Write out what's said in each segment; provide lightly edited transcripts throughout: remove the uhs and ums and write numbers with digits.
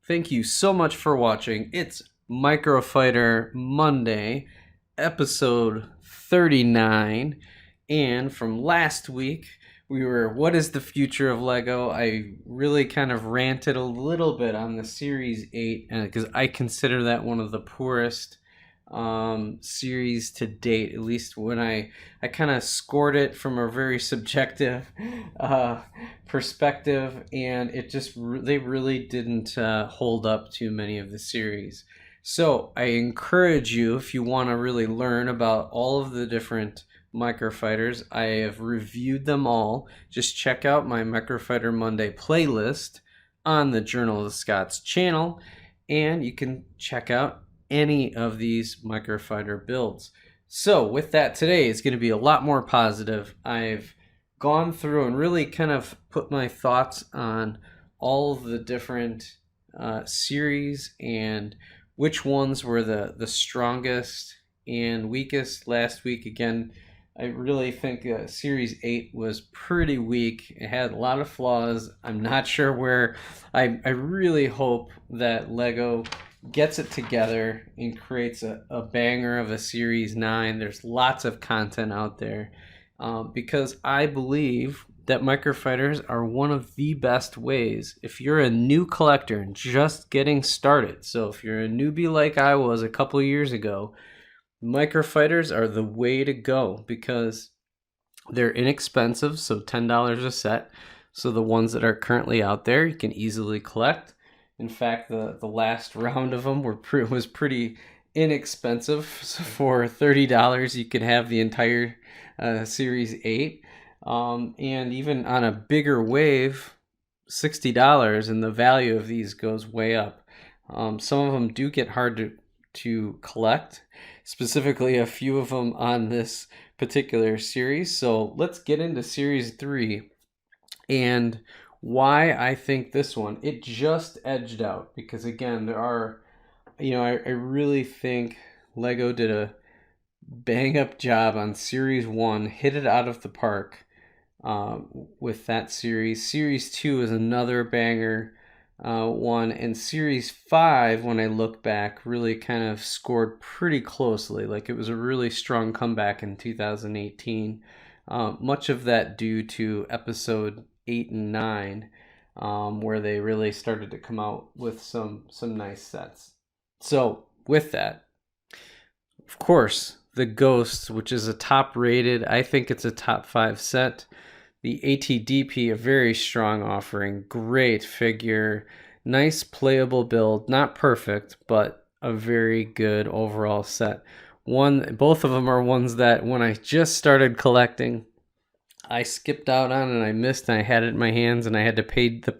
Thank you so much for watching. It's Microfighter Monday, episode 39. And from last week, we were what is the future of Lego? I really kind of ranted a little bit on the Series 8 because I consider that one of the poorest series to date, at least when I kind of scored it from a very subjective uh, perspective, and it just they really didn't hold up to many of the series. So I encourage you, if you want to really learn about all of the different microfighters, I have reviewed them all. Just check out my Microfighter Monday playlist on the Journal of the Scots channel, and you can check out any of these microfighter builds. So with that, today is going to be a lot more positive. I've gone through and really kind of put my thoughts on all of the different series and which ones were the strongest and weakest last week. Again, I really think Series 8 was pretty weak. It had a lot of flaws. I'm not sure where. I really hope that Lego gets it together and creates a banger of a Series 9. There's lots of content out there because I believe that microfighters are one of the best ways if you're a new collector and just getting started. So if you're a newbie like I was a couple years ago, microfighters are the way to go because they're inexpensive, so $10 a set. So the ones that are currently out there you can easily collect. In fact, the last round of them was pretty inexpensive. So for $30 you could have the entire Series 8. And even on a bigger wave, $60, and the value of these goes way up. Some of them do get hard to collect, specifically a few of them on this particular series. So let's get into Series 3 and why I think this one, it just edged out. Because again, there are, I really think Lego did a bang up job on Series 1, hit it out of the park with that series. Series 2 is another banger one, and Series 5, when I look back, really kind of scored pretty closely. Like it was a really strong comeback in 2018. Much of that due to episode 8 and 9, where they really started to come out with some nice sets. So with that, of course, the Ghost, which is a top rated, I think it's a top 5 set. The ATDP, a very strong offering, great figure, nice playable build, not perfect, but a very good overall set. Both of them are ones that when I just started collecting, I skipped out on and I missed, and I had it in my hands and I had to pay the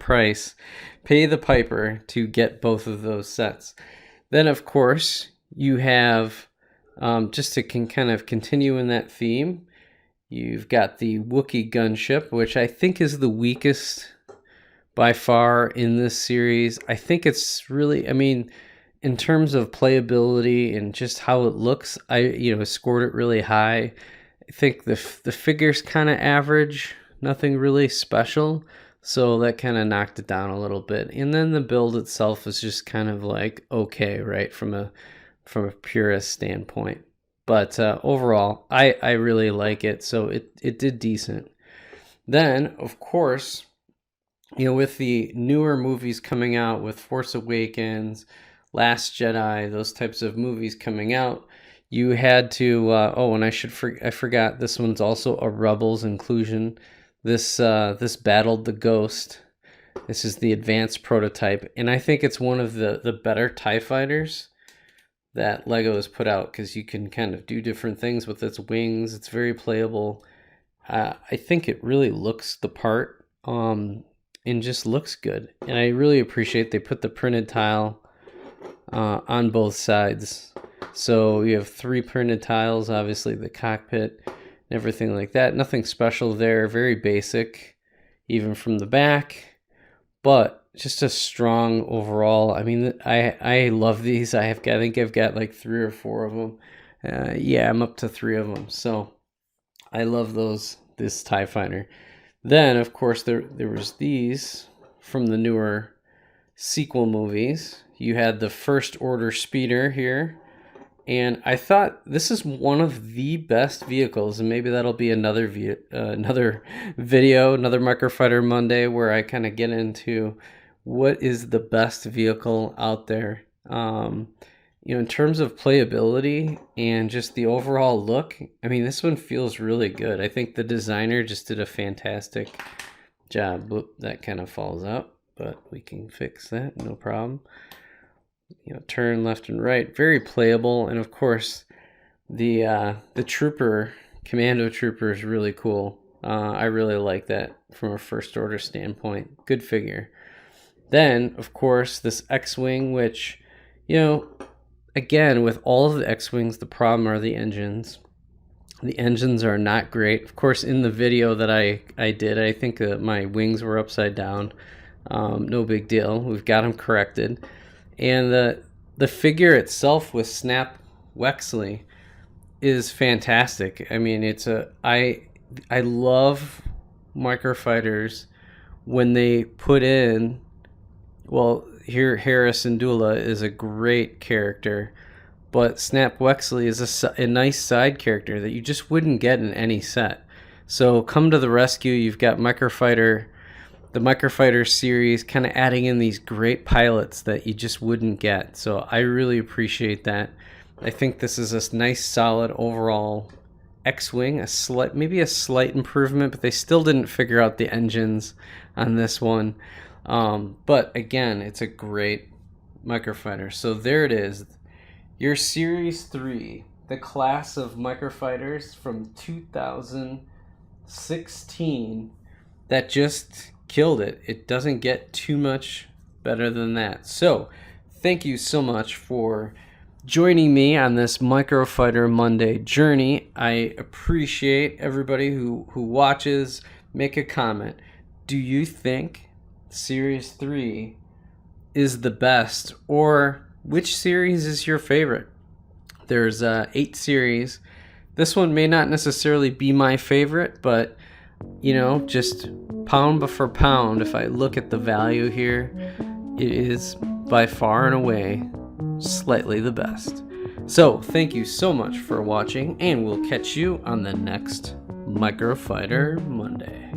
piper to get both of those sets. Then of course you have, just to kind of continue in that theme, you've got the Wookiee gunship, which I think is the weakest by far in this series. I think it's really, in terms of playability and just how it looks, I scored it really high. I think the figure's kind of average, nothing really special, so that kind of knocked it down a little bit. And then the build itself is just kind of like okay, right, from a purist standpoint. But overall, I really like it, so it did decent. Then, of course, with the newer movies coming out, with Force Awakens, Last Jedi, those types of movies coming out, you had to, and I forgot, this one's also a Rebels inclusion. This battled the Ghost. This is the advanced prototype, and I think it's one of the better TIE fighters that Lego has put out, because you can kind of do different things with its wings. It's very playable. I think it really looks the part, and just looks good. And I really appreciate they put the printed tile on both sides. So you have 3 printed tiles, obviously the cockpit and everything like that. Nothing special there, very basic, even from the back, but just a strong overall. I love these. I think I've got like 3 or 4 of them. Yeah, I'm up to 3 of them. So I love this TIE fighter. Then of course there was these from the newer sequel movies. You had the First Order Speeder here, and I thought this is one of the best vehicles, and maybe that'll be another video, another Microfighter Monday, where I kind of get into what is the best vehicle out there. In terms of playability and just the overall look, I mean, this one feels really good. I think the designer just did a fantastic job. Whoop, that kind of falls out, but we can fix that, no problem. Turn left and right, very playable. And of course, the commando trooper is really cool. I really like that from a First Order standpoint. Good figure. Then, of course, this X-Wing, which, again, with all of the X-Wings, the problem are the engines. The engines are not great. Of course, in the video that I did, I think that my wings were upside down. No big deal. We've got them corrected. And the figure itself with Snap Wexley is fantastic. I mean, I love Microfighters when they put in, well, here Harris Ndula is a great character, but Snap Wexley is a nice side character that you just wouldn't get in any set. So come to the rescue. You've got the Microfighter series, kind of adding in these great pilots that you just wouldn't get. So I really appreciate that. I think this is a nice, solid overall X-Wing. Maybe a slight improvement, but they still didn't figure out the engines on this one. But again, it's a great Microfighter. So there it is, your Series 3, the class of Microfighters from 2016 that just killed it. It doesn't get too much better than that. So thank you so much for joining me on this Microfighter Monday journey. I appreciate everybody who watches. Make a comment. Do you think Series 3 is the best, or which series is your favorite? There's 8 series. This one may not necessarily be my favorite, but just pound for pound, if I look at the value here, it is by far and away slightly the best. So thank you so much for watching, and we'll catch you on the next Microfighter Monday.